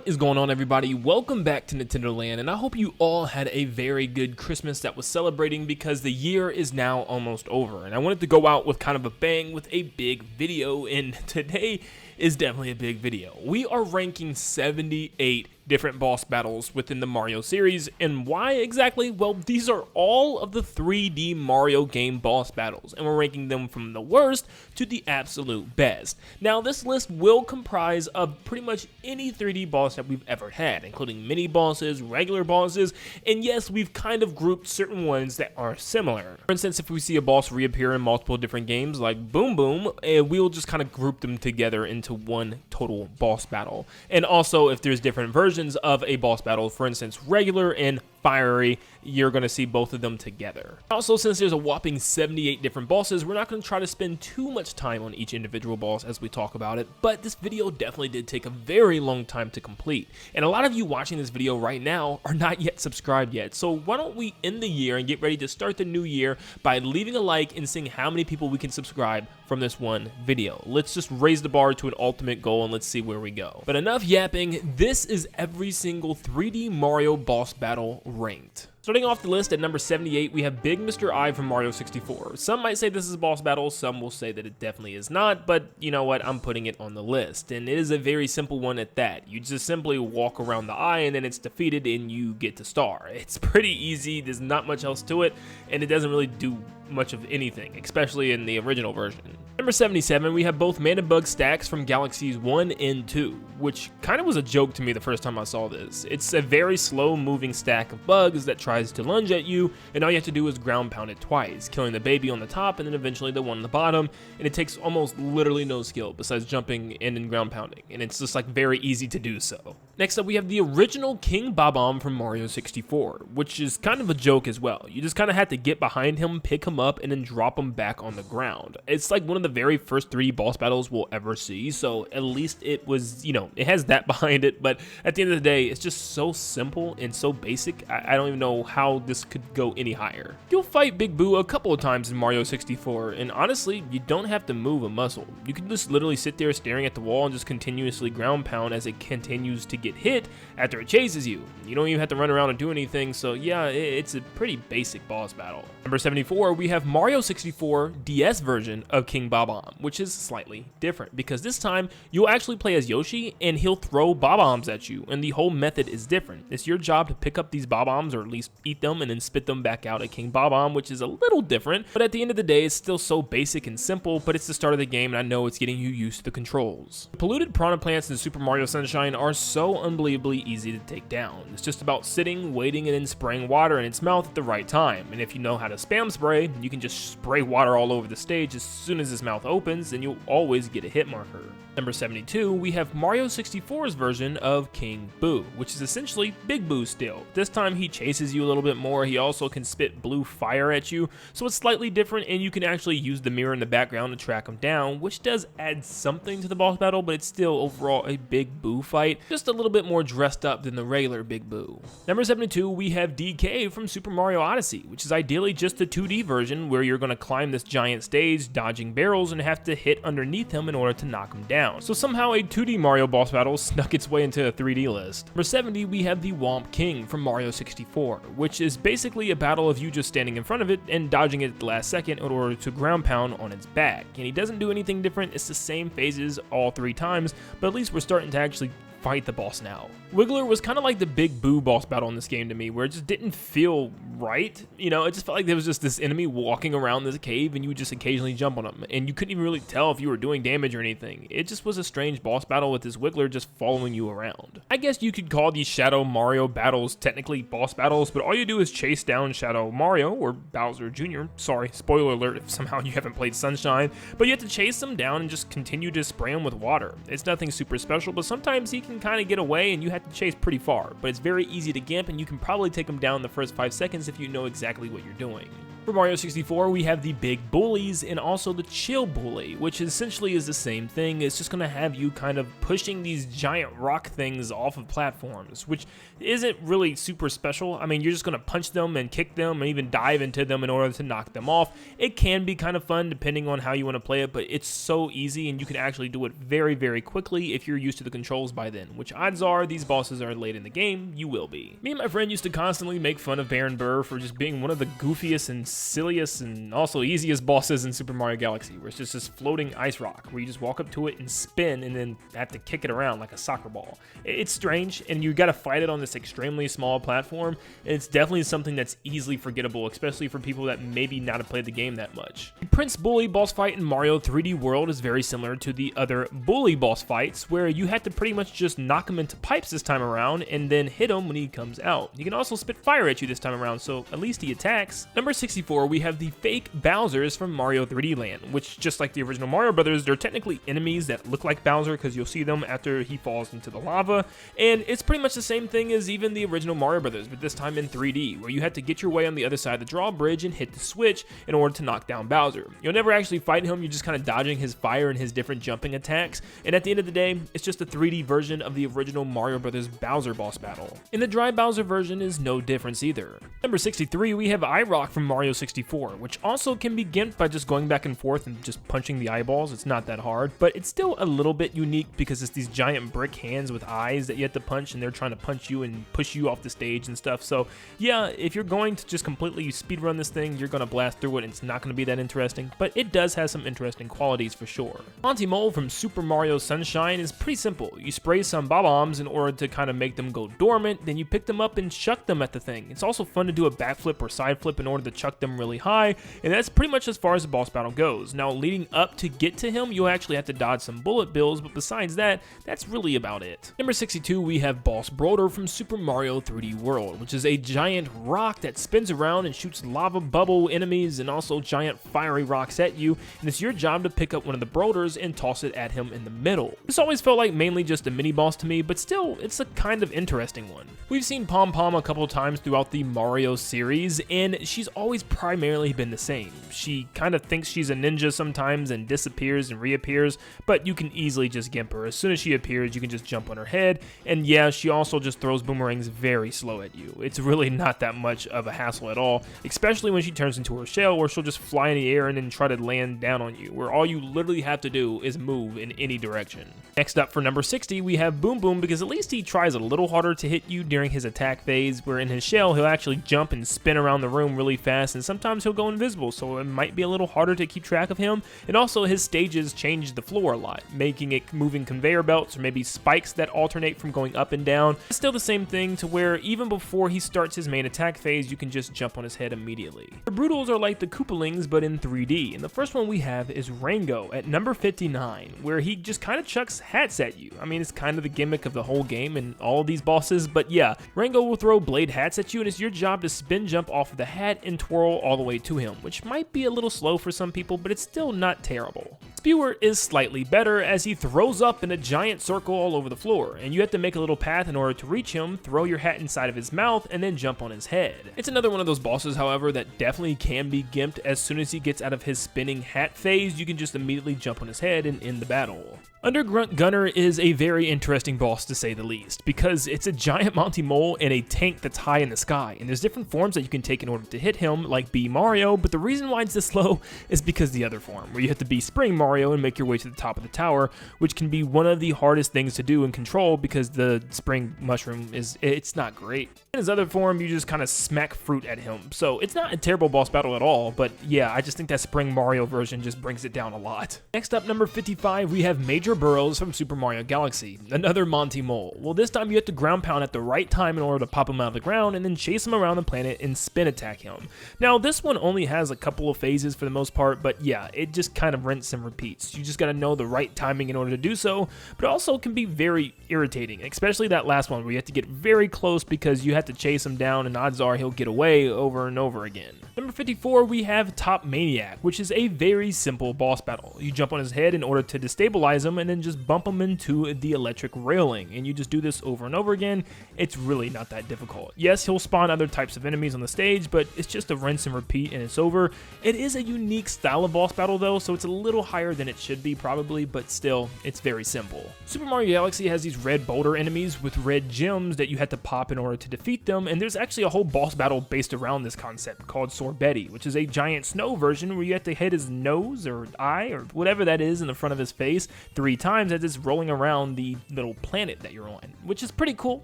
What is going on, everybody? Welcome back to Nintendo Land, and I hope you all had a very good Christmas that was celebrating because the year is now almost over, and I wanted to go out with kind of a bang with a big video, and today is definitely a big video. We are ranking 78 different boss battles within the Mario series, and why exactly? Well, these are all of the 3D Mario game boss battles, and we're ranking them from the worst to the absolute best. Now, this list will comprise of pretty much any 3D boss that we've ever had, including mini bosses, regular bosses, and yes, we've kind of grouped certain ones that are similar. For instance, if we see a boss reappear in multiple different games like Boom Boom, we'll just kind of group them together into one total boss battle. And also, if there's different versions of a boss battle, for instance, regular and fiery, you're going to see both of them together. Also, since there's a whopping 78 different bosses, we're not going to try to spend too much time on each individual boss as we talk about it, but this video definitely did take a very long time to complete. And a lot of you watching this video right now are not yet subscribed yet, so why don't we end the year and get ready to start the new year by leaving a like and seeing how many people we can subscribe from this one video. Let's just raise the bar to an ultimate goal and let's see where we go. But enough yapping, this is every single 3D Mario boss battle ranked. Starting off the list at number 78, we have Big Mr. I from Mario 64. Some might say this is a boss battle, some will say that it definitely is not, but you know what, I'm putting it on the list, and it is a very simple one at that. You just simply walk around the eye and then it's defeated and you get to star. It's pretty easy, there's not much else to it, and it doesn't really do much of anything, especially in the original version. Number 77, we have both Mana Bug stacks from Galaxies 1 and 2, which kind of was a joke to me the first time I saw this. It's a very slow moving stack of bugs that tries to lunge at you, and all you have to do is ground pound it twice, killing the baby on the top and then eventually the one on the bottom, and it takes almost literally no skill besides jumping and then ground pounding, and it's just like very easy to do so. Next up, we have the original King Bob-omb from Mario 64, which is kind of a joke as well. You just kind of had to get behind him, pick him up, and then drop him back on the ground. It's like one of the very first 3D boss battles we'll ever see, so at least it was, you know, it has that behind it, but at the end of the day, it's just so simple and so basic, I don't even know how this could go any higher. You'll fight Big Boo a couple of times in Mario 64, and honestly, you don't have to move a muscle. You can just literally sit there staring at the wall and just continuously ground pound as it continues to get hit after it chases you. You don't even have to run around and do anything, so yeah, it's a pretty basic boss battle. Number 74, we have Mario 64 DS version of King Bob-omb, which is slightly different because this time you'll actually play as Yoshi and he'll throw Bob-ombs at you, and the whole method is different. It's your job to pick up these Bob-ombs, or at least eat them, and then spit them back out at King Bob-omb, which is a little different, but at the end of the day, it's still so basic and simple, but it's the start of the game, and I know it's getting you used to the controls. The polluted piranha plants in Super Mario Sunshine are so unbelievably easy to take down. It's just about sitting, waiting, and then spraying water in its mouth at the right time, and if you know how to spam spray, you can just spray water all over the stage as soon as his mouth opens, and you'll always get a hit marker. Number 72, we have Mario 64's version of King Boo, which is essentially Big Boo still. This time he chases you a little bit more, he also can spit blue fire at you, so it's slightly different, and you can actually use the mirror in the background to track him down, which does add something to the boss battle, but it's still overall a Big Boo fight, just a little bit more dressed up than the regular Big Boo. Number 72, we have DK from Super Mario Odyssey, which is ideally just the 2D version where you're going to climb this giant stage, dodging barrels, and have to hit underneath him in order to knock him down. So somehow a 2D Mario boss battle snuck its way into a 3D list. Number 70, we have the Womp King from Mario 64, which is basically a battle of you just standing in front of it and dodging it at the last second in order to ground pound on its back. And he doesn't do anything different, it's the same phases all 3 times, but at least we're starting to actually fight the boss now. Wiggler was kind of like the Big Boo boss battle in this game to me, where it just didn't feel right. You know, it just felt like there was just this enemy walking around this cave and you would just occasionally jump on him, and you couldn't even really tell if you were doing damage or anything. It just was a strange boss battle with this Wiggler just following you around. I guess you could call these Shadow Mario battles technically boss battles, but all you do is chase down Shadow Mario, or Bowser Jr. Sorry, spoiler alert if somehow you haven't played Sunshine, but you have to chase them down and just continue to spray him with water. It's nothing super special, but sometimes he can kind of get away and you have to chase pretty far, but it's very easy to gimp and you can probably take him down in the first 5 seconds if you know exactly what you're doing. For Mario 64, we have the big bullies and also the chill bully, which essentially is the same thing. It's just going to have you kind of pushing these giant rock things off of platforms, which isn't really super special. I mean, you're just going to punch them and kick them and even dive into them in order to knock them off. It can be kind of fun depending on how you want to play it, but it's so easy and you can actually do it very, very quickly if you're used to the controls by then, which odds are these bosses are late in the game, you will be. Me and my friend used to constantly make fun of Baron Burr for just being one of the goofiest and silliest and also easiest bosses in Super Mario Galaxy, where it's just this floating ice rock where you just walk up to it and spin and then have to kick it around like a soccer ball. It's strange and you got to fight it on this extremely small platform, and it's definitely something that's easily forgettable, especially for people that maybe not have played the game that much. The Prince Bully boss fight in Mario 3D World is very similar to the other Bully boss fights, where you have to pretty much just knock him into pipes this time around and then hit him when he comes out. He can also spit fire at you this time around, so at least he attacks. Number 64, we have the fake Bowsers from Mario 3D Land, which, just like the original Mario Brothers, they're technically enemies that look like Bowser because you'll see them after he falls into the lava, and it's pretty much the same thing as even the original Mario Brothers, but this time in 3D, where you had to get your way on the other side of the drawbridge and hit the switch in order to knock down Bowser. You'll never actually fight him, you're just kind of dodging his fire and his different jumping attacks, and at the end of the day, it's just a 3D version of the original Mario Brothers Bowser boss battle. And the dry Bowser version is no difference either. Number 63, we have iRock from Mario 64, which also can be gimped by just going back and forth and just punching the eyeballs. It's not that hard, but it's still a little bit unique because it's these giant brick hands with eyes that you have to punch, and they're trying to punch you and push you off the stage and stuff. So yeah, if you're going to just completely speedrun this thing, you're going to blast through it and it's not going to be that interesting, but it does have some interesting qualities for sure. Monty Mole from Super Mario Sunshine is pretty simple. You spray some bob-ombs in order to kind of make them go dormant, then you pick them up and chuck them at the thing. It's also fun to do a backflip or side flip in order to chuck them really high, and that's pretty much as far as the boss battle goes. Now, leading up to get to him, you'll actually have to dodge some bullet bills, but besides that, that's really about it. Number 62, we have Boss Broder from Super Mario 3D World, which is a giant rock that spins around and shoots lava bubble enemies and also giant fiery rocks at you, and it's your job to pick up one of the Broders and toss it at him in the middle. This always felt like mainly just a mini boss to me, but still, it's a kind of interesting one. We've seen Pom Pom a couple times throughout the Mario series, and she's always primarily been the same. She kind of thinks she's a ninja sometimes and disappears and reappears, but you can easily just gimp her. As soon as she appears, you can just jump on her head, and yeah, she also just throws boomerangs very slow at you. It's really not that much of a hassle at all, especially when she turns into her shell, where she'll just fly in the air and then try to land down on you, where all you literally have to do is move in any direction. Next up for number 60, we have Boom Boom, because at least he tries a little harder to hit you during his attack phase, where in his shell, he'll actually jump and spin around the room really fast, and sometimes he'll go invisible, so it might be a little harder to keep track of him. And also, his stages change the floor a lot, making it moving conveyor belts or maybe spikes that alternate from going up and down. It's still the same thing to where even before he starts his main attack phase, you can just jump on his head immediately. The Broodals are like the Koopalings, but in 3D, and the first one we have is Rango at number 59, where he just kind of chucks hats at you. I mean, it's kind of the gimmick of the whole game and all of these bosses, but yeah, Rango will throw blade hats at you, and it's your job to spin jump off of the hat and twirl all the way to him, which might be a little slow for some people, but it's still not terrible. Spewer is slightly better, as he throws up in a giant circle all over the floor, and you have to make a little path in order to reach him, throw your hat inside of his mouth, and then jump on his head. It's another one of those bosses, however, that definitely can be gimped. As soon as he gets out of his spinning hat phase, you can just immediately jump on his head and end the battle. Undergrunt Gunner is a very interesting boss, to say the least, because it's a giant Monty Mole and a tank that's high in the sky, and there's different forms that you can take in order to hit him, like B Mario, but the reason why it's this slow is because the other form, where you have to be Spring Mario and make your way to the top of the tower, which can be one of the hardest things to do and control because the spring mushroom it's not great. In his other form, you just kind of smack fruit at him, so it's not a terrible boss battle at all, but yeah, I just think that Spring Mario version just brings it down a lot. Next up, number 55, we have Major Burrows from Super Mario Galaxy, another Monty Mole. Well, this time you have to ground pound at the right time in order to pop him out of the ground and then chase him around the planet and spin attack him. Now, this one only has a couple of phases for the most part, but yeah, it just kind of rinse and repeats. You just gotta know the right timing in order to do so, but it also can be very irritating, especially that last one where you have to get very close because you have to chase him down and odds are he'll get away over and over again. Number 54, we have Top Maniac, which is a very simple boss battle. You jump on his head in order to destabilize him, and and then just bump them into the electric railing, and you just do this over and over again. It's really not that difficult. Yes, he'll spawn other types of enemies on the stage, but it's just a rinse and repeat and it's over. It is a unique style of boss battle though, so it's a little higher than it should be probably, but still, it's very simple. Super Mario Galaxy has these red boulder enemies with red gems that you have to pop in order to defeat them, and there's actually a whole boss battle based around this concept called Sorbetti, which is a giant snow version where you have to hit his nose or eye or whatever that is in the front of his face 3 times as it's rolling around the little planet that you're on, which is pretty cool.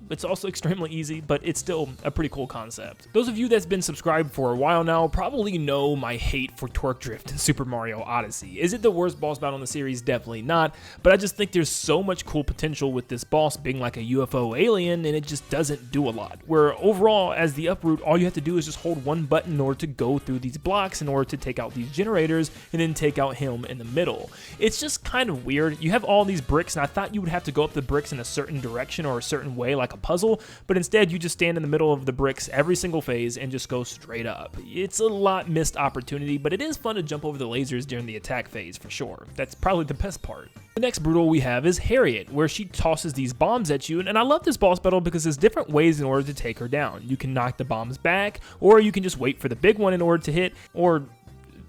It's also extremely easy, but it's still a pretty cool concept. Those of you that's been subscribed for a while now probably know my hate for Torque Drift in Super Mario Odyssey. Is it the worst boss battle in the series? Definitely not, but I just think there's so much cool potential with this boss being like a UFO alien, and it just doesn't do a lot. Where overall, as the uproot, all you have to do is just hold one button in order to go through these blocks in order to take out these generators and then take out him in the middle. It's just kind of weird. You have all these bricks, and I thought you would have to go up the bricks in a certain direction or a certain way like a puzzle, but instead you just stand in the middle of the bricks every single phase and just go straight up. It's a lot missed opportunity, but it is fun to jump over the lasers during the attack phase for sure. That's probably the best part. The next Broodal we have is Harriet, where she tosses these bombs at you, and I love this boss battle because there's different ways in order to take her down. You can knock the bombs back, or you can just wait for the big one in order to hit, or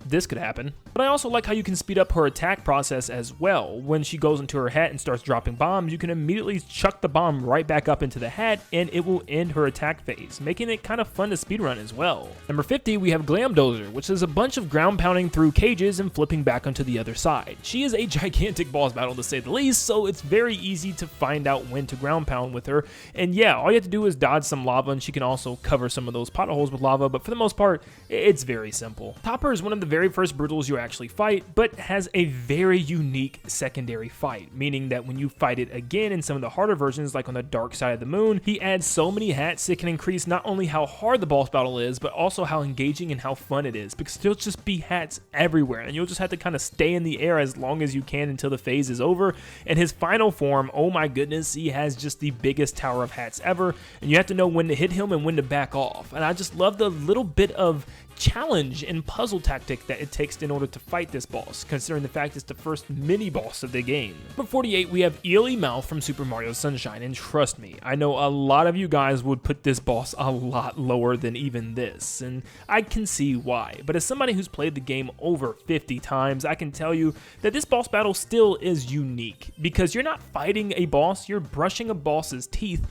this could happen. But I also like how you can speed up her attack process as well. When she goes into her hat and starts dropping bombs, you can immediately chuck the bomb right back up into the hat and it will end her attack phase, making it kind of fun to speedrun as well. Number 50, we have Glamdozer, which is a bunch of ground pounding through cages and flipping back onto the other side. She is a gigantic boss battle to say the least, so it's very easy to find out when to ground pound with her. And yeah, all you have to do is dodge some lava, and she can also cover some of those potholes with lava, but for the most part, it's very simple. Topper is one of the very first Broodals you actually fight, but has a very unique secondary fight, meaning that when you fight it again in some of the harder versions, like on the dark side of the moon, he adds so many hats it can increase not only how hard the boss battle is, but also how engaging and how fun it is, because there'll just be hats everywhere, and you'll just have to kind of stay in the air as long as you can until the phase is over. And his final form, oh my goodness, he has just the biggest tower of hats ever, and you have to know when to hit him and when to back off. And I just love the little bit of challenge and puzzle tactic that it takes in order to fight this boss, considering the fact it's the first mini boss of the game. Number 48, we have Eely Mouth from Super Mario Sunshine, and trust me, I know a lot of you guys would put this boss a lot lower than even this, and I can see why, but as somebody who's played the game over 50 times, I can tell you that this boss battle still is unique, because you're not fighting a boss, you're brushing a boss's teeth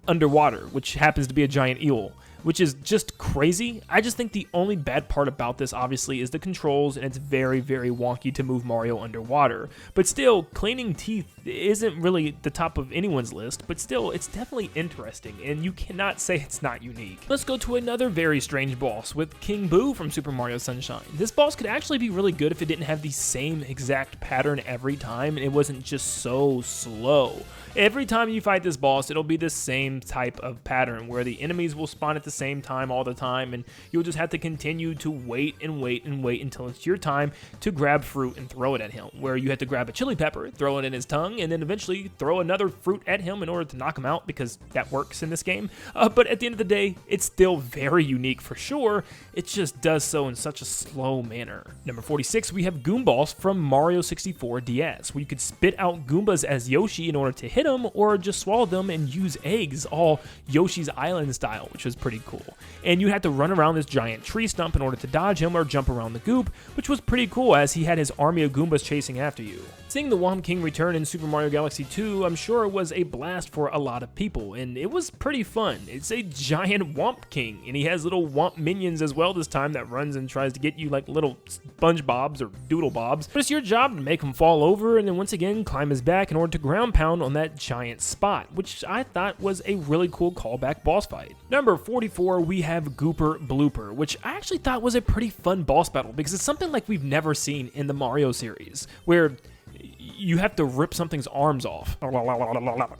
underwater, which happens to be a giant eel, which is just crazy. I just think the only bad part about this obviously is the controls, and it's very, very wonky to move Mario underwater. But still, cleaning teeth isn't really the top of anyone's list, but still, it's definitely interesting, and you cannot say it's not unique. Let's go to another very strange boss with King Boo from Super Mario Sunshine. This boss could actually be really good if it didn't have the same exact pattern every time, and it wasn't just so slow. Every time you fight this boss, it'll be the same type of pattern where the enemies will spawn at the same time all the time, and you'll just have to continue to wait and wait and wait until it's your time to grab fruit and throw it at him, where you have to grab a chili pepper, throw it in his tongue, and then eventually throw another fruit at him in order to knock him out, because that works in this game. But at the end of the day, it's still very unique for sure. It just does so in such a slow manner. Number 46, we have Goomballs from Mario 64 DS, where you could spit out Goombas as Yoshi in order to hit them, or just swallow them and use eggs, all Yoshi's Island style, which was pretty cool. And you had to run around this giant tree stump in order to dodge him or jump around the goop, which was pretty cool as he had his army of Goombas chasing after you. Seeing the Whomp King return in Super Mario Galaxy 2, I'm sure it was a blast for a lot of people, and it was pretty fun. It's a giant Whomp King, and he has little Whomp minions as well this time that runs and tries to get you like little SpongeBobs or Doodle Bobs. But it's your job to make him fall over and then once again climb his back in order to ground pound on that giant spot, which I thought was a really cool callback boss fight. Number 44, we have Gooper Blooper, which I actually thought was a pretty fun boss battle because it's something like we've never seen in the Mario series, where you have to rip something's arms off.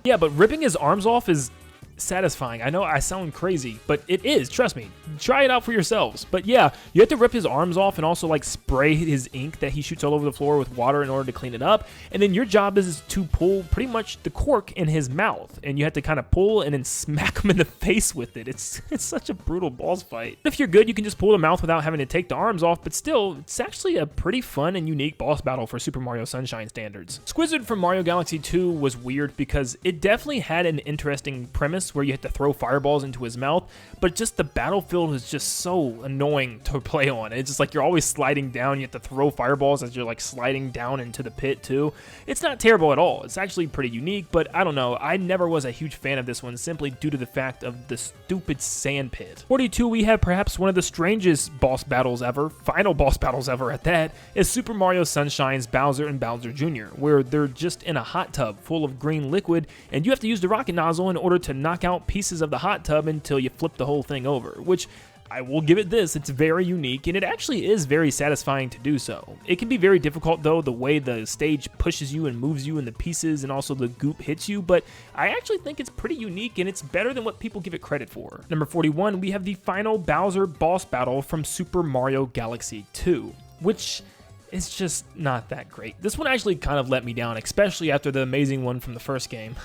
Yeah, but ripping his arms off is satisfying. I know I sound crazy, but it is, trust me. Try it out for yourselves. But yeah, you have to rip his arms off and also like spray his ink that he shoots all over the floor with water in order to clean it up. And then your job is to pull pretty much the cork in his mouth, and you have to kind of pull and then smack him in the face with it. It's such a brutal boss fight. If you're good, you can just pull the mouth without having to take the arms off, but still, it's actually a pretty fun and unique boss battle for Super Mario Sunshine standards. Squizzard from Mario Galaxy 2 was weird because it definitely had an interesting premise where you had to throw fireballs into his mouth, but just the battlefield was just so annoying to play on. It's just like you're always sliding down, you have to throw fireballs as you're like sliding down into the pit too. It's not terrible at all. It's actually pretty unique, but I don't know. I never was a huge fan of this one simply due to the fact of the stupid sand pit. 42, we have perhaps one of the strangest boss battles ever, final boss battles ever at that, is Super Mario Sunshine's Bowser and Bowser Jr., where they're just in a hot tub full of green liquid, and you have to use the rocket nozzle in order to knock out pieces of the hot tub until you flip the whole thing over, which I will give it this, it's very unique, and it actually is very satisfying to do so. It can be very difficult though, the way the stage pushes you and moves you in the pieces and also the goop hits you, but I actually think it's pretty unique and it's better than what people give it credit for. Number 41, we have the final Bowser boss battle from Super Mario Galaxy 2, which it's just not that great. This one actually kind of let me down, especially after the amazing one from the first game.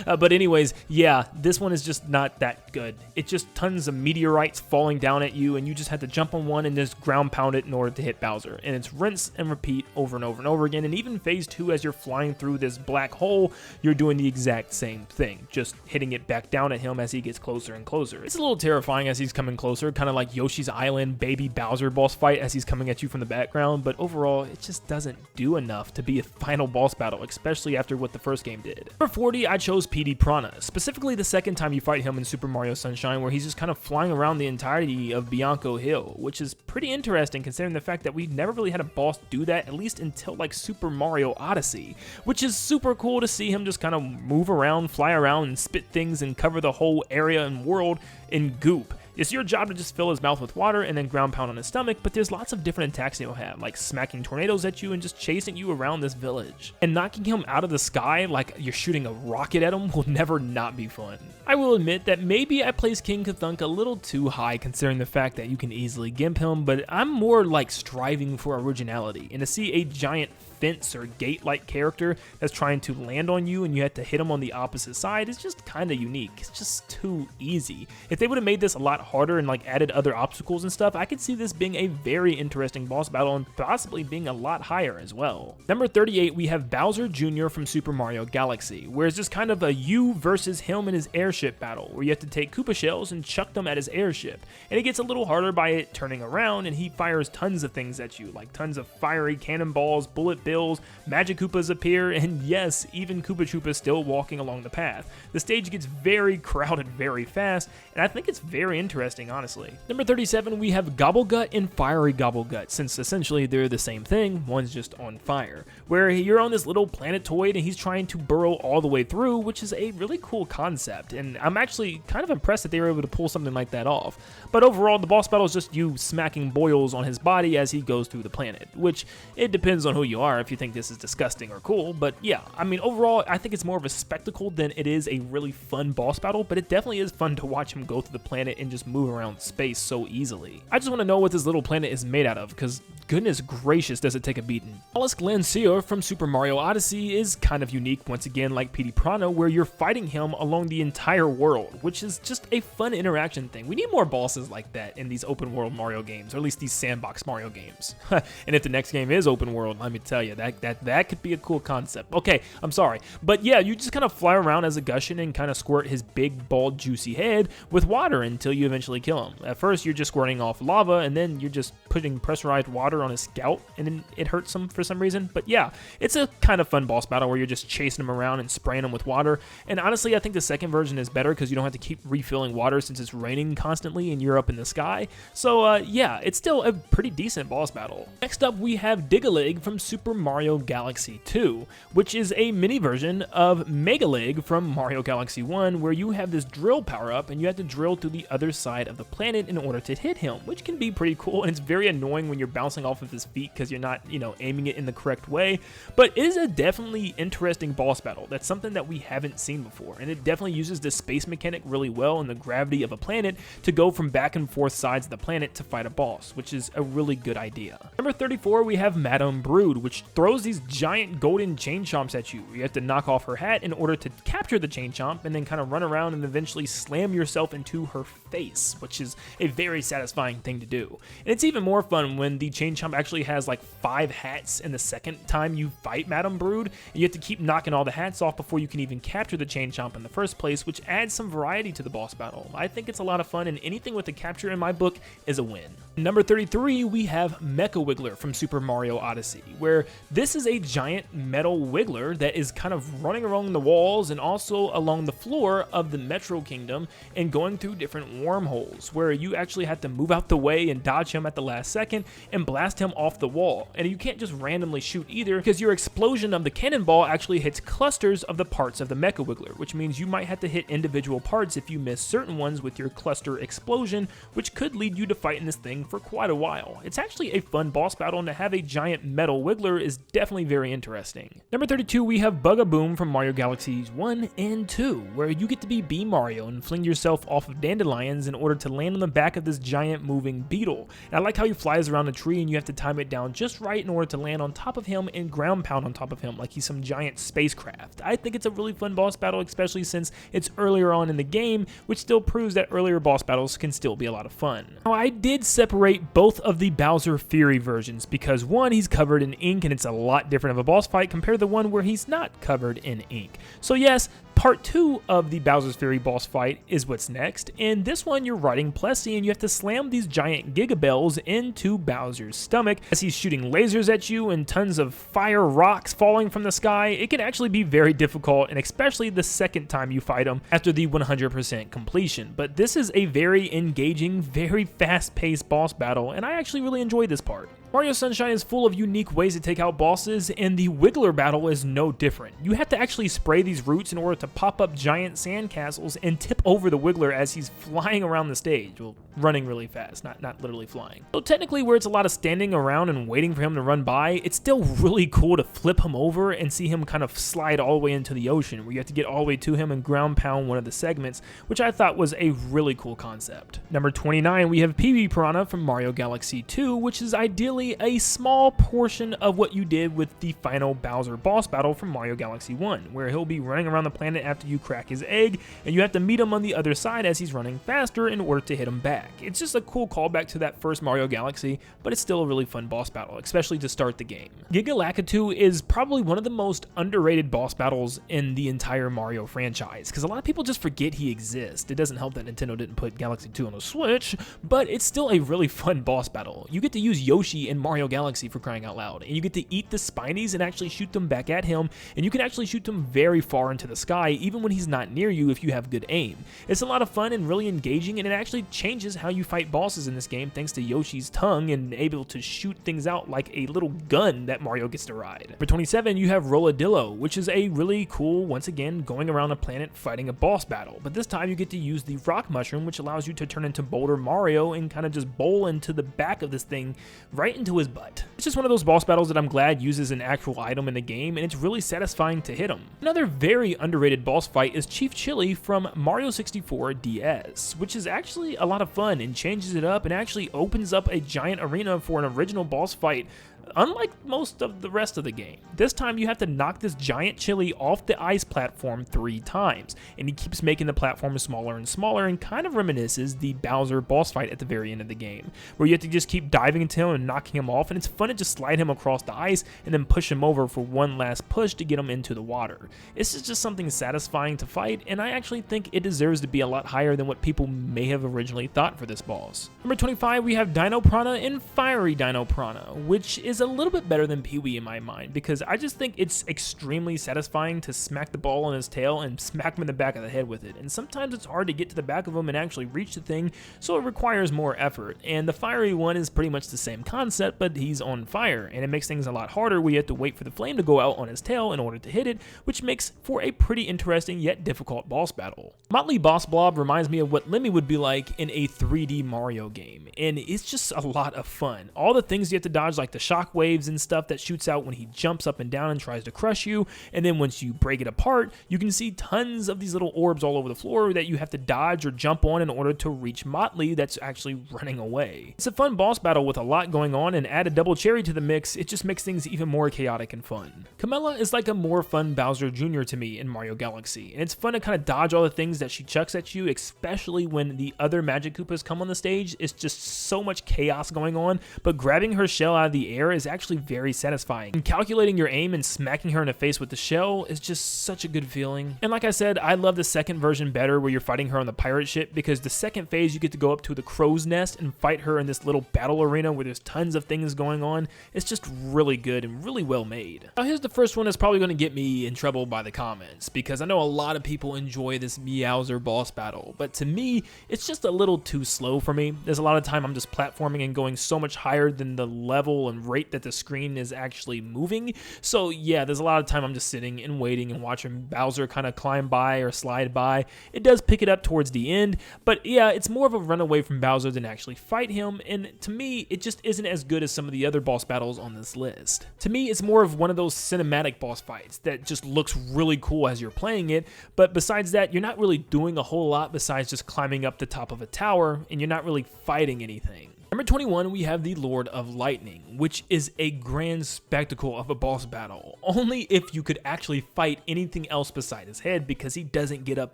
But anyways, yeah, this one is just not that good. It's just tons of meteorites falling down at you, and you just have to jump on one and just ground pound it in order to hit Bowser. And it's rinse and repeat over and over and over again, and even phase 2, as you're flying through this black hole, you're doing the exact same thing, just hitting it back down at him as he gets closer and closer. It's a little terrifying as he's coming closer, kind of like Yoshi's Island Baby Bowser boss fight as he's coming at you from the background, but overall, it just doesn't do enough to be a final boss battle, especially after what the first game did. Number 40, I chose P.D. Piranha, specifically the second time you fight him in Super Mario Sunshine, where he's just kind of flying around the entirety of Bianco Hill, which is pretty interesting considering the fact that we never really had a boss do that, at least until like Super Mario Odyssey, which is super cool to see him just kind of move around, fly around, and spit things and cover the whole area and world in goop. It's your job to just fill his mouth with water and then ground pound on his stomach, but there's lots of different attacks he'll have, like smacking tornadoes at you and just chasing you around this village. And knocking him out of the sky like you're shooting a rocket at him will never not be fun. I will admit that maybe I placed King Cthulhu a little too high considering the fact that you can easily gimp him, but I'm more like striving for originality, and to see a giant fence or gate-like character that's trying to land on you and you have to hit him on the opposite side is just kind of unique. It's just too easy. If they would have made this a lot harder and like added other obstacles and stuff, I could see this being a very interesting boss battle and possibly being a lot higher as well. Number 38, we have Bowser Jr. from Super Mario Galaxy, where it's just kind of a you versus him in his airship battle, where you have to take Koopa shells and chuck them at his airship. And it gets a little harder by it turning around, and he fires tons of things at you, like tons of fiery cannonballs, bullet bills, magic Koopas appear, and yes, even Koopa Troopas still walking along the path. The stage gets very crowded very fast, and I think it's very interesting, honestly. Number 37, we have Gobblegut and Fiery Gobblegut, since essentially they're the same thing, one's just on fire, where you're on this little planetoid and he's trying to burrow all the way through, which is a really cool concept, and I'm actually kind of impressed that they were able to pull something like that off. But overall, the boss battle is just you smacking boils on his body as he goes through the planet, which it depends on who you are if you think this is disgusting or cool, but yeah, I mean, overall, I think it's more of a spectacle than it is a really fun boss battle, but it definitely is fun to watch him go through the planet and just move around space so easily. I just want to know what this little planet is made out of, because goodness gracious, does it take a beating. Mollusk Lancier from Super Mario Odyssey is kind of unique once again, like P.D. Piranha, where you're fighting him along the entire world, which is just a fun interaction thing. We need more bosses like that in these open world Mario games, or at least these sandbox Mario games. And if the next game is open world, let me tell you, that could be a cool concept. Okay, I'm sorry. But yeah, you just kind of fly around as a Gushin and kind of squirt his big, bald, juicy head with water until you eventually kill him. At first, you're just squirting off lava, and then you're just putting pressurized water on his scalp, and then it hurts him for some reason. But yeah, it's a kind of fun boss battle where you're just chasing him around and spraying him with water. And honestly, I think the second version is better because you don't have to keep refilling water since it's raining constantly and you're up in the sky. So yeah, it's still a pretty decent boss battle. Next up, we have Dig-a-Lig from Super Mario Galaxy 2, which is a mini version of Mega-Lig from Mario Galaxy 1, where you have this drill power-up and you have to drill through the other side of the planet in order to hit him, which can be pretty cool, and it's very annoying when you're bouncing off of his feet because you're not, aiming it in the correct way. But it is a definitely interesting boss battle. That's something that we haven't seen before, and it definitely uses the space mechanic really well and the gravity of a planet to go from back and forth sides of the planet to fight a boss, which is a really good idea. Number 34, we have Madame Brood, which throws these giant golden chain chomps at you. You have to knock off her hat in order to capture the chain chomp and then kind of run around and eventually slam yourself into her face, which is a very satisfying thing to do. And it's even more fun when the chain chomp actually has like 5 hats in the second time you fight Madame Brood, and you have to keep knocking all the hats off before you can even capture the chain chomp in the first place, which adds some variety to the boss battle. I think it's a lot of fun, and anything with a capture in my book is a win. Number 33, we have Mecha Wiggler from Super Mario Odyssey, where this is a giant metal wiggler that is kind of running along the walls and also along the floor of the Metro Kingdom and going through different wormholes, where you actually have to move out the way and dodge him at the last second and blast him off the wall. And you can't just randomly shoot either, because your explosion of the cannonball actually hits clusters of the parts of the Mecha Wiggler, which means you might have to hit individual parts if you miss certain ones with your cluster explosion, which could lead you to fighting this thing for quite a while. It's actually a fun boss battle, and to have a giant metal wiggler is definitely very interesting. Number 32, we have Bug-a-Boom from Mario Galaxies 1 and 2, where you get to be B Mario and fling yourself off of dandelions in order to land on the back of this giant moving beetle. And I like how he flies around a tree and you have to time it down just right in order to land on top of him and ground pound on top of him like he's some giant spacecraft. I think it's a really fun boss battle, especially since it's earlier on in the game, which still proves that earlier boss battles can still be a lot of fun. Now, I did separate both of the Bowser Fury versions because one, he's covered in ink and it's a lot different of a boss fight compared to the one where he's not covered in ink. So yes, Part 2 of the Bowser's Fury boss fight is what's next. In this one, you're riding Plessy and you have to slam these giant Gigabells into Bowser's stomach as he's shooting lasers at you and tons of fire rocks falling from the sky. It can actually be very difficult, and especially the second time you fight him after the 100% completion. But this is a very engaging, very fast-paced boss battle, and I actually really enjoyed this part. Mario Sunshine is full of unique ways to take out bosses, and the Wiggler battle is no different. You have to actually spray these roots in order to pop up giant sandcastles and tip over the Wiggler as he's flying around the stage. Well, running really fast, not literally flying. So technically, where it's a lot of standing around and waiting for him to run by, it's still really cool to flip him over and see him kind of slide all the way into the ocean, where you have to get all the way to him and ground pound one of the segments, which I thought was a really cool concept. Number 29, we have PB Piranha from Mario Galaxy 2, which is ideally a small portion of what you did with the final Bowser boss battle from Mario Galaxy 1, where he'll be running around the planet after you crack his egg, and you have to meet him on the other side as he's running faster in order to hit him back. It's just a cool callback to that first Mario Galaxy, but it's still a really fun boss battle, especially to start the game. Gigalakatu is probably one of the most underrated boss battles in the entire Mario franchise, because a lot of people just forget he exists. It doesn't help that Nintendo didn't put Galaxy 2 on the Switch, but it's still a really fun boss battle. You get to use Yoshi in Mario Galaxy, for crying out loud, and you get to eat the Spinies and actually shoot them back at him, and you can actually shoot them very far into the sky even when he's not near you if you have good aim. It's a lot of fun and really engaging, and it actually changes how you fight bosses in this game thanks to Yoshi's tongue and able to shoot things out like a little gun that Mario gets to ride. For 27, you have Rolladillo, which is a really cool, once again, going around a planet fighting a boss battle, but this time you get to use the rock mushroom, which allows you to turn into Boulder Mario and kind of just bowl into the back of this thing right into his butt. It's just one of those boss battles that I'm glad uses an actual item in the game, and it's really satisfying to hit him. Another very underrated boss fight is Chief Chili from Mario 64 DS, which is actually a lot of fun and changes it up and actually opens up a giant arena for an original boss fight, unlike most of the rest of the game. This time you have to knock this giant chili off the ice platform 3 times, and he keeps making the platform smaller and smaller, and kind of reminisces the Bowser boss fight at the very end of the game, where you have to just keep diving into him and knocking him off, and it's fun to just slide him across the ice and then push him over for one last push to get him into the water. This is just something satisfying to fight, and I actually think it deserves to be a lot higher than what people may have originally thought for this boss. Number 25, we have Dino Piranha and Fiery Dino Piranha, which is is a little bit better than Pee-wee in my mind, because I just think it's extremely satisfying to smack the ball on his tail and smack him in the back of the head with it, and sometimes it's hard to get to the back of him and actually reach the thing, so it requires more effort. And the fiery one is pretty much the same concept, but he's on fire, and it makes things a lot harder where you have to wait for the flame to go out on his tail in order to hit it, which makes for a pretty interesting yet difficult boss battle. Motley Boss Blob reminds me of what Lemmy would be like in a 3D Mario game, and it's just a lot of fun. All the things you have to dodge, like the shock waves and stuff that shoots out when he jumps up and down and tries to crush you, and then once you break it apart, you can see tons of these little orbs all over the floor that you have to dodge or jump on in order to reach Motley that's actually running away. It's a fun boss battle with a lot going on, and add a double cherry to the mix, it just makes things even more chaotic and fun. Camilla is like a more fun Bowser Jr. to me in Mario Galaxy, and it's fun to kind of dodge all the things that she chucks at you, especially when the other Magic Koopas come on the stage. It's just so much chaos going on, but grabbing her shell out of the air is actually very satisfying. And calculating your aim and smacking her in the face with the shell is just such a good feeling. And like I said, I love the second version better, where you're fighting her on the pirate ship, because the second phase you get to go up to the crow's nest and fight her in this little battle arena where there's tons of things going on. It's just really good and really well made. Now here's the first one that's probably going to get me in trouble by the comments, because I know a lot of people enjoy this Meowser boss battle, but to me it's just a little too slow for me. There's a lot of time I'm just platforming and going so much higher than the level and rate that the screen is actually moving. So yeah, there's a lot of time I'm just sitting and waiting and watching Bowser kind of climb by or slide by. It does pick it up towards the end, but yeah, it's more of a run away from Bowser than actually fight him, and to me it just isn't as good as some of the other boss battles on this list. To me, it's more of one of those cinematic boss fights that just looks really cool as you're playing it, but besides that, you're not really doing a whole lot besides just climbing up the top of a tower, and you're not really fighting anything. Number 21, we have the Lord of Lightning, which is a grand spectacle of a boss battle, only if you could actually fight anything else beside his head, because he doesn't get up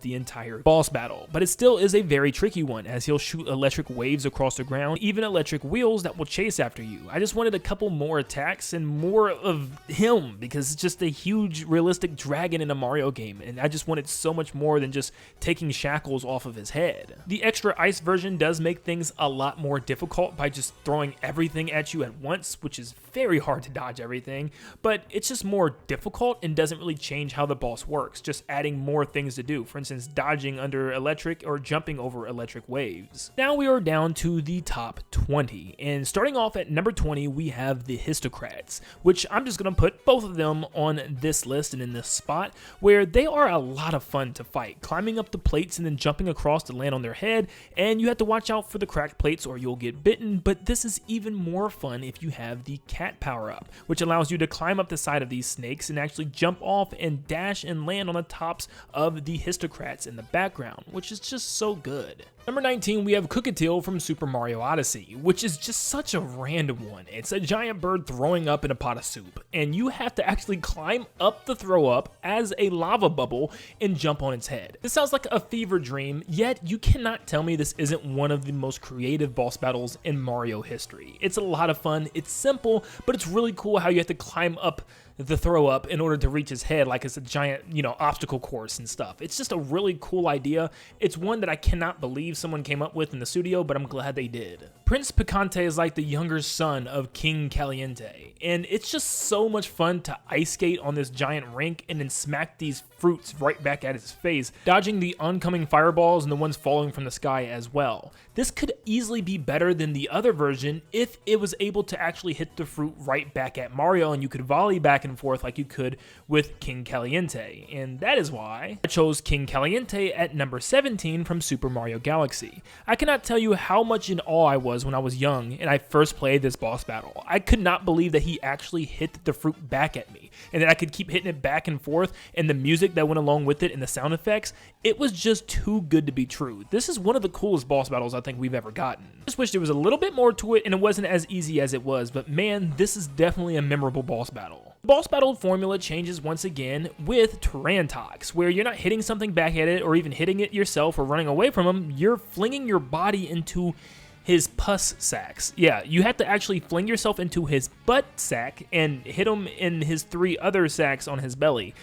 the entire boss battle. But it still is a very tricky one, as he'll shoot electric waves across the ground, even electric wheels that will chase after you. I just wanted a couple more attacks and more of him, because it's just a huge realistic dragon in a Mario game, and I just wanted so much more than just taking shackles off of his head. The extra ice version does make things a lot more difficult by just throwing everything at you at once, which is very hard to dodge everything, but it's just more difficult and doesn't really change how the boss works, just adding more things to do, for instance dodging under electric or jumping over electric waves. Now we are down to the top 20, and starting off at number 20 we have the Histocrats, which I'm just going to put both of them on this list and in this spot, where they are a lot of fun to fight, climbing up the plates and then jumping across to land on their head, and you have to watch out for the cracked plates or you'll get bitten. But this is even more fun if you have the cat power-up, which allows you to climb up the side of these snakes and actually jump off and dash and land on the tops of the Histocrats in the background, which is just so good. Number 19, we have Cookatiel from Super Mario Odyssey, which is just such a random one. It's a giant bird throwing up in a pot of soup, and you have to actually climb up the throw up as a lava bubble and jump on its head. This sounds like a fever dream, yet you cannot tell me this isn't one of the most creative boss battles in Mario history. It's a lot of fun, it's simple, but it's really cool how you have to climb up the throw up in order to reach his head like it's a giant, obstacle course and stuff. It's just a really cool idea. It's one that I cannot believe someone came up with in the studio, but I'm glad they did. Prince Picante is like the younger son of King Caliente, and it's just so much fun to ice skate on this giant rink and then smack these fruits right back at his face, dodging the oncoming fireballs and the ones falling from the sky as well. This could easily be better than the other version if it was able to actually hit the fruit right back at Mario and you could volley back and forth like you could with King Caliente, and that is why I chose King Caliente at number 17 from Super Mario Galaxy. I cannot tell you how much in awe I was when I was young and I first played this boss battle. I could not believe that he actually hit the fruit back at me, and that I could keep hitting it back and forth, and the music that went along with it and the sound effects, it was just too good to be true. This is one of the coolest boss battles I think we've ever gotten. I just wish there was a little bit more to it and it wasn't as easy as it was, but man, this is definitely a memorable boss battle. The boss battle formula changes once again with Tarantox, where you're not hitting something back at it or even hitting it yourself or running away from them, you're flinging your body into his pus sacks. Yeah, you have to actually fling yourself into his butt sack and hit him in his 3 other sacks on his belly.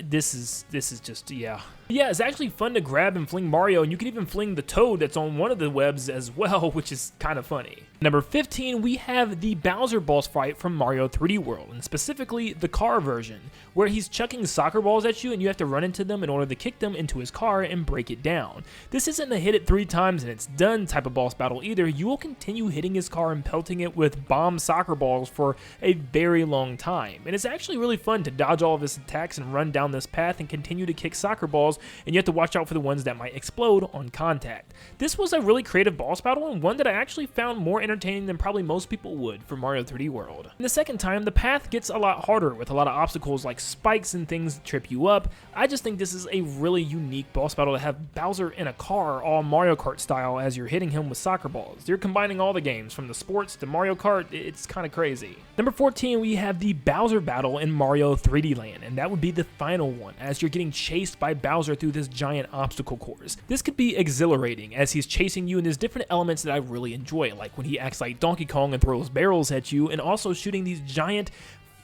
This is just, yeah. Yeah, it's actually fun to grab and fling Mario, and you can even fling the toad that's on one of the webs as well, which is kind of funny. Number 15, we have the Bowser boss fight from Mario 3D World, and specifically the car version, where he's chucking soccer balls at you and you have to run into them in order to kick them into his car and break it down. This isn't a hit it 3 times and it's done type of boss battle either. You will continue hitting his car and pelting it with bomb soccer balls for a very long time, and it's actually really fun to dodge all of his attacks and run down this path and continue to kick soccer balls, and you have to watch out for the ones that might explode on contact. This was a really creative boss battle, and one that I actually found more entertaining than probably most people would for Mario 3D World. And the second time, the path gets a lot harder with a lot of obstacles like spikes and things that trip you up. I just think this is a really unique boss battle to have Bowser in a car all Mario Kart style as you're hitting him with soccer balls. You're combining all the games from the sports to Mario Kart. It's kind of crazy. Number 14, we have the Bowser battle in Mario 3D Land, and that would be the final one as you're getting chased by Bowser through this giant obstacle course. This could be exhilarating as he's chasing you, and there's different elements that I really enjoy, like when he acts like Donkey Kong and throws barrels at you, and also shooting these giant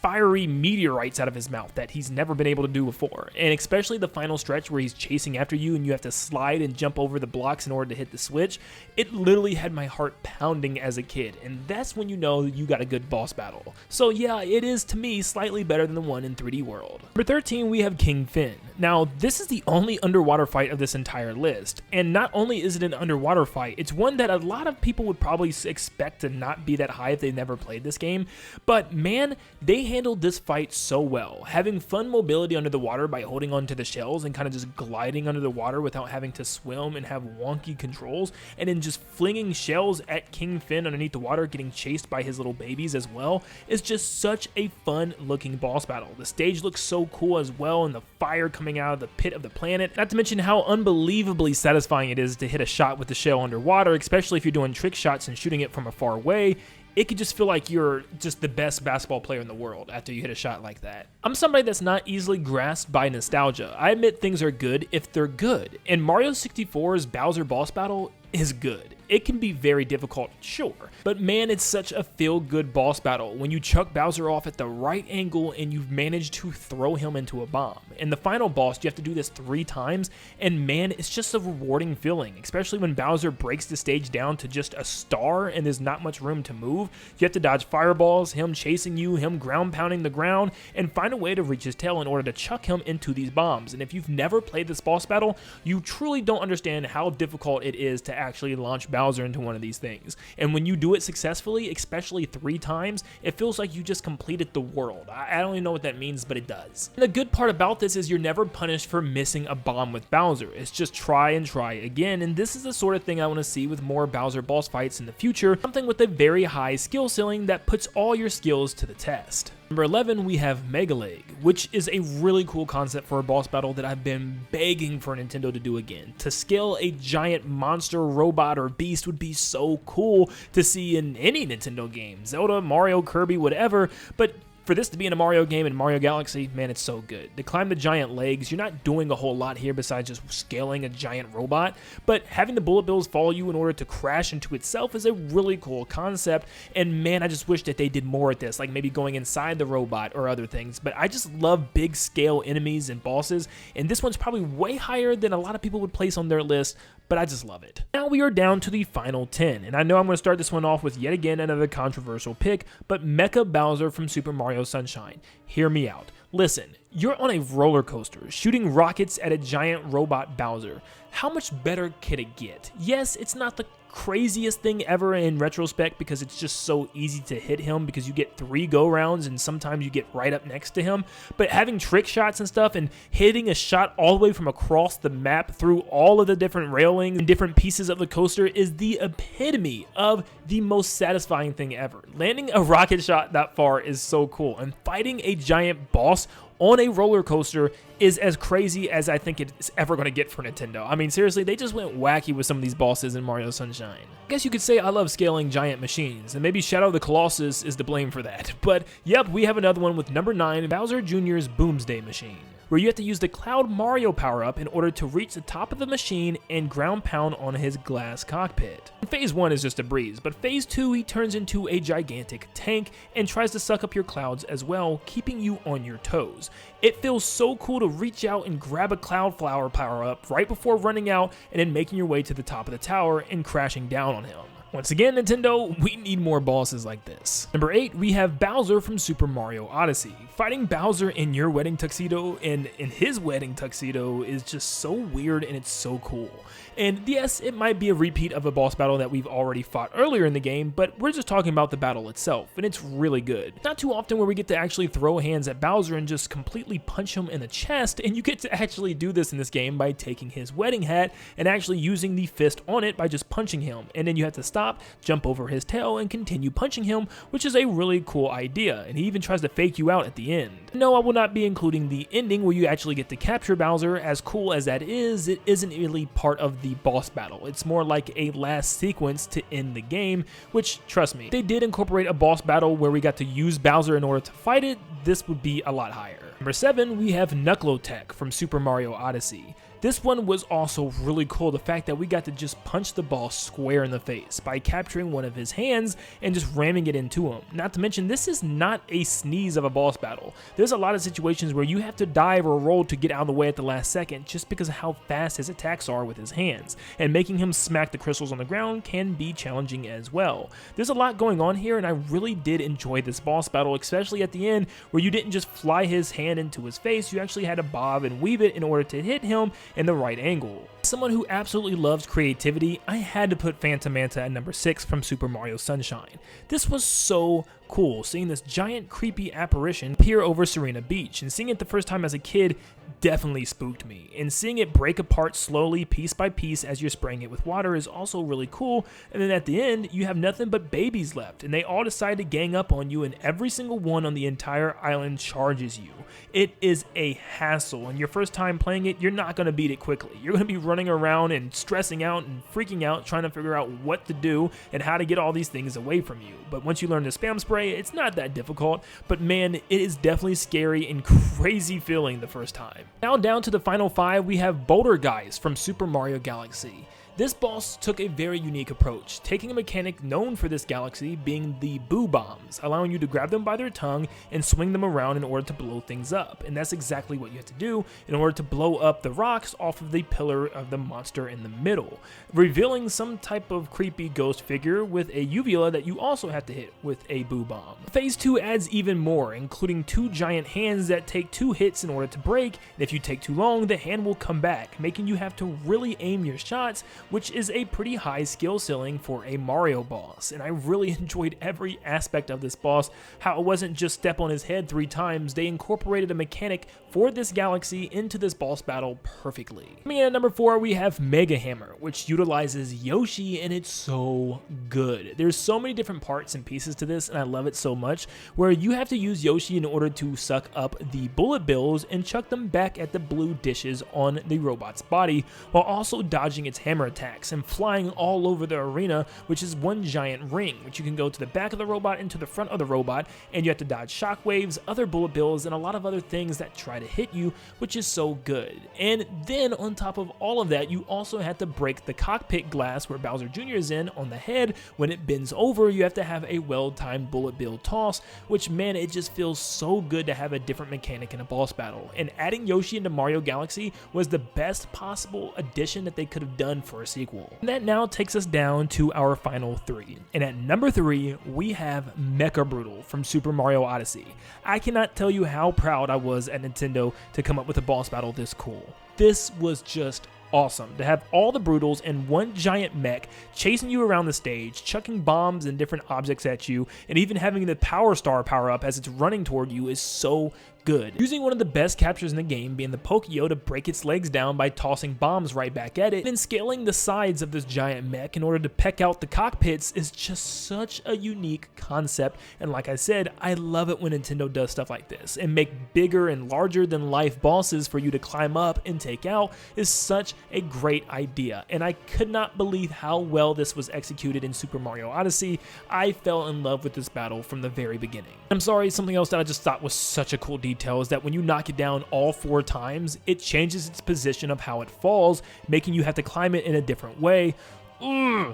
fiery meteorites out of his mouth that he's never been able to do before, and especially the final stretch where he's chasing after you and you have to slide and jump over the blocks in order to hit the switch. It literally had my heart pounding as a kid, and that's when you know that you got a good boss battle. So yeah, it is to me slightly better than the one in 3D World. Number 13, we have King Fin. Now this is the only underwater fight of this entire list, and not only is it an underwater fight, it's one that a lot of people would probably expect to not be that high if they never played this game, but man, they handled this fight so well, having fun mobility under the water by holding onto the shells and kind of just gliding under the water without having to swim and have wonky controls, and then just flinging shells at King Fin underneath the water, getting chased by his little babies as well, is just such a fun looking boss battle. The stage looks so cool as well, and the fire coming out of the pit of the planet, not to mention how unbelievably satisfying it is to hit a shot with the shell underwater, especially if you're doing trick shots and shooting it from a far away. It could just feel like you're just the best basketball player in the world after you hit a shot like that. I'm somebody that's not easily grasped by nostalgia. I admit things are good if they're good, and Mario 64's Bowser boss battle is good. It can be very difficult, sure, but man, it's such a feel-good boss battle when you chuck Bowser off at the right angle and you've managed to throw him into a bomb. In the final boss, you have to do this 3 times, and man, it's just a rewarding feeling, especially when Bowser breaks the stage down to just a star and there's not much room to move. You have to dodge fireballs, him chasing you, him ground pounding the ground, and find a way to reach his tail in order to chuck him into these bombs. And if you've never played this boss battle, you truly don't understand how difficult it is to actually launch Bowser into one of these things. And when you do it successfully, especially 3 times, it feels like you just completed the world. I don't even know what that means, but it does. And the good part about this is you're never punished for missing a bomb with Bowser. It's just try and try again, and this is the sort of thing I want to see with more Bowser boss fights in the future, something with a very high skill ceiling that puts all your skills to the test. Number 11, we have Mega Leg, which is a really cool concept for a boss battle that I've been begging for Nintendo to do again. To scale a giant monster, robot, or beast would be so cool to see in any Nintendo game. Zelda, Mario, Kirby, whatever, but for this to be in a Mario game in Mario Galaxy, man, it's so good. To climb the giant legs, you're not doing a whole lot here besides just scaling a giant robot, but having the bullet bills follow you in order to crash into itself is a really cool concept, and man, I just wish that they did more at this, like maybe going inside the robot or other things, but I just love big scale enemies and bosses, and this one's probably way higher than a lot of people would place on their list, but I just love it. Now we are down to the final 10, and I know I'm going to start this one off with yet again another controversial pick, but Mecha Bowser from Super Mario Sunshine. Hear me out. Listen, you're on a roller coaster, shooting rockets at a giant robot Bowser. How much better could it get? Yes, it's not the craziest thing ever in retrospect because it's just so easy to hit him because you get 3 go-rounds and sometimes you get right up next to him, but having trick shots and stuff and hitting a shot all the way from across the map through all of the different railings and different pieces of the coaster is the epitome of the most satisfying thing ever. Landing a rocket shot that far is so cool, and fighting a giant boss on a roller coaster is as crazy as I think it's ever going to get for Nintendo. I mean, seriously, they just went wacky with some of these bosses in Mario Sunshine. I guess you could say I love scaling giant machines, and maybe Shadow of the Colossus is to blame for that. But yep, we have another one with number 9, Bowser Jr.'s Boomsday Machine. where you have to use the Cloud Mario power-up in order to reach the top of the machine and ground pound on his glass cockpit. Phase 1 is just a breeze, but Phase 2 he turns into a gigantic tank and tries to suck up your clouds as well, keeping you on your toes. It feels so cool to reach out and grab a Cloud Flower power-up right before running out and then making your way to the top of the tower and crashing down on him. Once again, Nintendo, we need more bosses like this. Number 8, we have Bowser from Super Mario Odyssey. Fighting Bowser in your wedding tuxedo and in his wedding tuxedo is just so weird and it's so cool. And yes, it might be a repeat of a boss battle that we've already fought earlier in the game, but we're just talking about the battle itself, and it's really good. Not too often where we get to actually throw hands at Bowser and just completely punch him in the chest, and you get to actually do this in this game by taking his wedding hat and actually using the fist on it by just punching him, and then you have to stop, jump over his tail, and continue punching him, which is a really cool idea, and he even tries to fake you out at the end. No, I will not be including the ending where you actually get to capture Bowser. As cool as that is, it isn't really part of the boss battle. It's more like a last sequence to end the game, which, trust me, if they did incorporate a boss battle where we got to use Bowser in order to fight it, this would be a lot higher. Number 7, we have Knuckle-Tech from Super Mario Odyssey. This one was also really cool, the fact that we got to just punch the boss square in the face by capturing one of his hands and just ramming it into him. Not to mention, this is not a sneeze of a boss battle. There's a lot of situations where you have to dive or roll to get out of the way at the last second just because of how fast his attacks are with his hands, and making him smack the crystals on the ground can be challenging as well. There's a lot going on here, and I really did enjoy this boss battle, especially at the end where you didn't just fly his hand into his face, you actually had to bob and weave it in order to hit him in the right angle. Someone who absolutely loves creativity, I had to put Phantom Manta at number 6 from Super Mario Sunshine. This was so cool, seeing this giant creepy apparition appear over Serena Beach, and seeing it the first time as a kid definitely spooked me, and seeing it break apart slowly piece by piece as you're spraying it with water is also really cool. And then at the end you have nothing but babies left, and they all decide to gang up on you, and every single one on the entire island charges you. It is a hassle, and your first time playing it, you're not going to beat it quickly. You're going to be running around and stressing out and freaking out trying to figure out what to do and how to get all these things away from you. But once you learn to spam spray, it's not that difficult, but man, it is definitely scary and crazy feeling the first time. Now down to the final 5, we have Boulder Guys from Super Mario Galaxy. This boss took a very unique approach, taking a mechanic known for this galaxy being the Boo Bombs, allowing you to grab them by their tongue and swing them around in order to blow things up. And that's exactly what you have to do in order to blow up the rocks off of the pillar of the monster in the middle, revealing some type of creepy ghost figure with a uvula that you also have to hit with a Boo Bomb. Phase 2 adds even more, including 2 giant hands that take 2 hits in order to break, and if you take too long, the hand will come back, making you have to really aim your shots, which is a pretty high skill ceiling for a Mario boss. And I really enjoyed every aspect of this boss, how it wasn't just step on his head 3 times, they incorporated a mechanic for this galaxy into this boss battle perfectly. Coming in at number 4, we have Mega Hammer, which utilizes Yoshi, and it's so good. There's so many different parts and pieces to this, and I love it so much, where you have to use Yoshi in order to suck up the bullet bills and chuck them back at the blue dishes on the robot's body, while also dodging its hammer attacks and flying all over the arena, which is one giant ring, which you can go to the back of the robot and to the front of the robot, and you have to dodge shockwaves, other bullet bills, and a lot of other things that try to hit you, which is so good. And then on top of all of that, you also have to break the cockpit glass where Bowser Jr. is in on the head. When it bends over, you have to have a well-timed bullet bill toss, which, man, it just feels so good to have a different mechanic in a boss battle. And adding Yoshi into Mario Galaxy was the best possible addition that they could have done for a sequel. And that now takes us down to our final 3. And at number 3, we have Mecha Broodal from Super Mario Odyssey. I cannot tell you how proud I was at Nintendo to come up with a boss battle this cool. This was just awesome to have all the Broodals in one giant mech chasing you around the stage, chucking bombs and different objects at you, and even having the Power Star power up as it's running toward you is so good. Using one of the best captures in the game being the Pokio to break its legs down by tossing bombs right back at it, and scaling the sides of this giant mech in order to peck out the cockpits is just such a unique concept. And like I said, I love it when Nintendo does stuff like this, and make bigger and larger than life bosses for you to climb up and take out is such a great idea. And I could not believe how well this was executed in Super Mario Odyssey. I fell in love with this battle from the very beginning. I'm sorry, something else that I just thought was such a cool detail detail is that when you knock it down all 4 times, it changes its position of how it falls, making you have to climb it in a different way.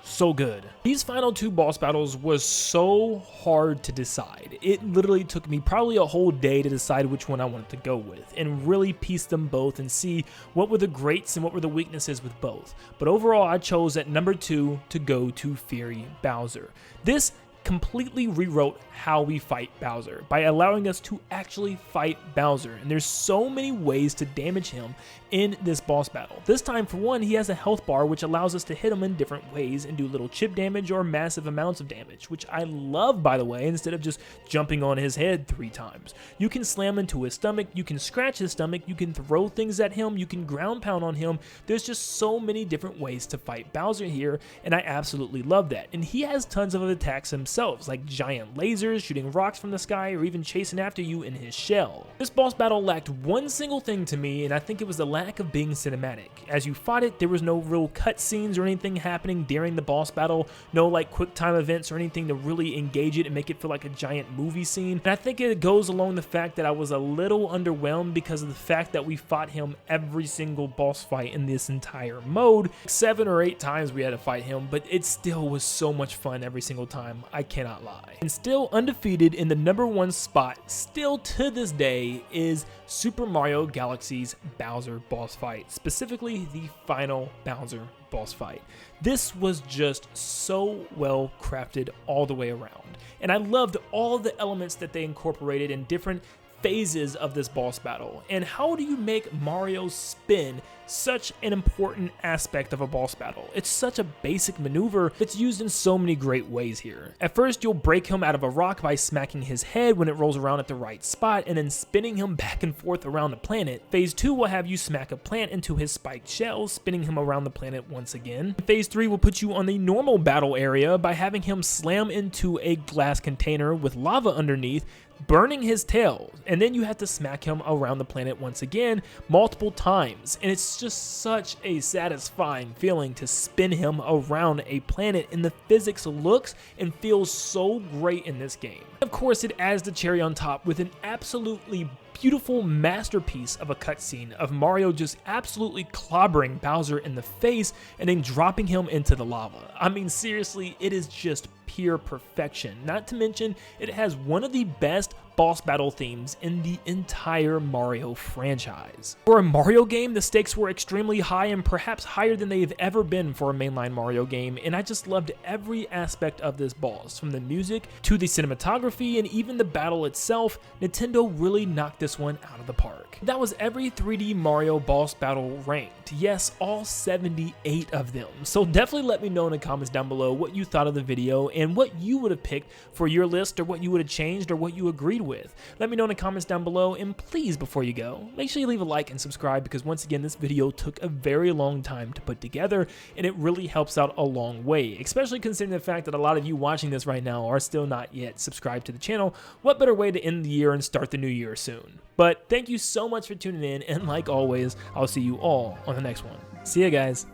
So good. These final 2 boss battles was so hard to decide. It literally took me probably a whole day to decide which one I wanted to go with and really piece them both and see what were the greats and what were the weaknesses with both. But overall, I chose at number 2 to go to Fury Bowser. This completely rewrote how we fight Bowser by allowing us to actually fight Bowser, and there's so many ways to damage him in this boss battle. This time, for one, he has a health bar which allows us to hit him in different ways and do little chip damage or massive amounts of damage, which I love, by the way, instead of just jumping on his head 3 times. You can slam into his stomach, you can scratch his stomach, you can throw things at him, you can ground pound on him. There's just so many different ways to fight Bowser here, and I absolutely love that. And he has tons of attacks himself, like giant lasers, shooting rocks from the sky, or even chasing after you in his shell. This boss battle lacked one single thing to me, and I think it was the lack of being cinematic. As you fought it, there was no real cutscenes or anything happening during the boss battle, no like quick time events or anything to really engage it and make it feel like a giant movie scene. And I think it goes along the fact that I was a little underwhelmed because of the fact that we fought him every single boss fight in this entire mode. 7 or 8 times we had to fight him, but it still was so much fun every single time, I cannot lie. And still undefeated in the number 1 spot, still to this day, is Super Mario Galaxy's Bowser boss fight, specifically the final Bowser boss fight. This was just so well crafted all the way around, and I loved all the elements that they incorporated in different phases of this boss battle. And how do you make Mario spin such an important aspect of a boss battle? It's such a basic maneuver that's used in so many great ways here. At first, you'll break him out of a rock by smacking his head when it rolls around at the right spot and then spinning him back and forth around the planet. Phase 2 will have you smack a plant into his spiked shell, spinning him around the planet once again. Phase 3 will put you on the normal battle area by having him slam into a glass container with lava underneath, burning his tail, and then you have to smack him around the planet once again multiple times, and it's just such a satisfying feeling to spin him around a planet, and the physics looks and feels so great in this game. Of course, it adds the cherry on top with an absolutely beautiful masterpiece of a cutscene of Mario just absolutely clobbering Bowser in the face and then dropping him into the lava. I mean, seriously, it is just pure perfection. Not to mention, it has one of the best boss battle themes in the entire Mario franchise. For a Mario game, the stakes were extremely high and perhaps higher than they've ever been for a mainline Mario game, and I just loved every aspect of this boss, from the music to the cinematography and even the battle itself. Nintendo really knocked this one out of the park. That was every 3D Mario boss battle ranked. Yes, all 78 of them. So definitely let me know in the comments down below what you thought of the video and what you would have picked for your list, or what you would have changed, or what you agreed with. Let me know in the comments down below, and please, before you go, make sure you leave a like and subscribe, because once again, this video took a very long time to put together, and it really helps out a long way, especially considering the fact that a lot of you watching this right now are still not yet subscribed to the channel. What better way to end the year and start the new year soon? But thank you so much for tuning in, and like always, I'll see you all on the next one. See ya, guys.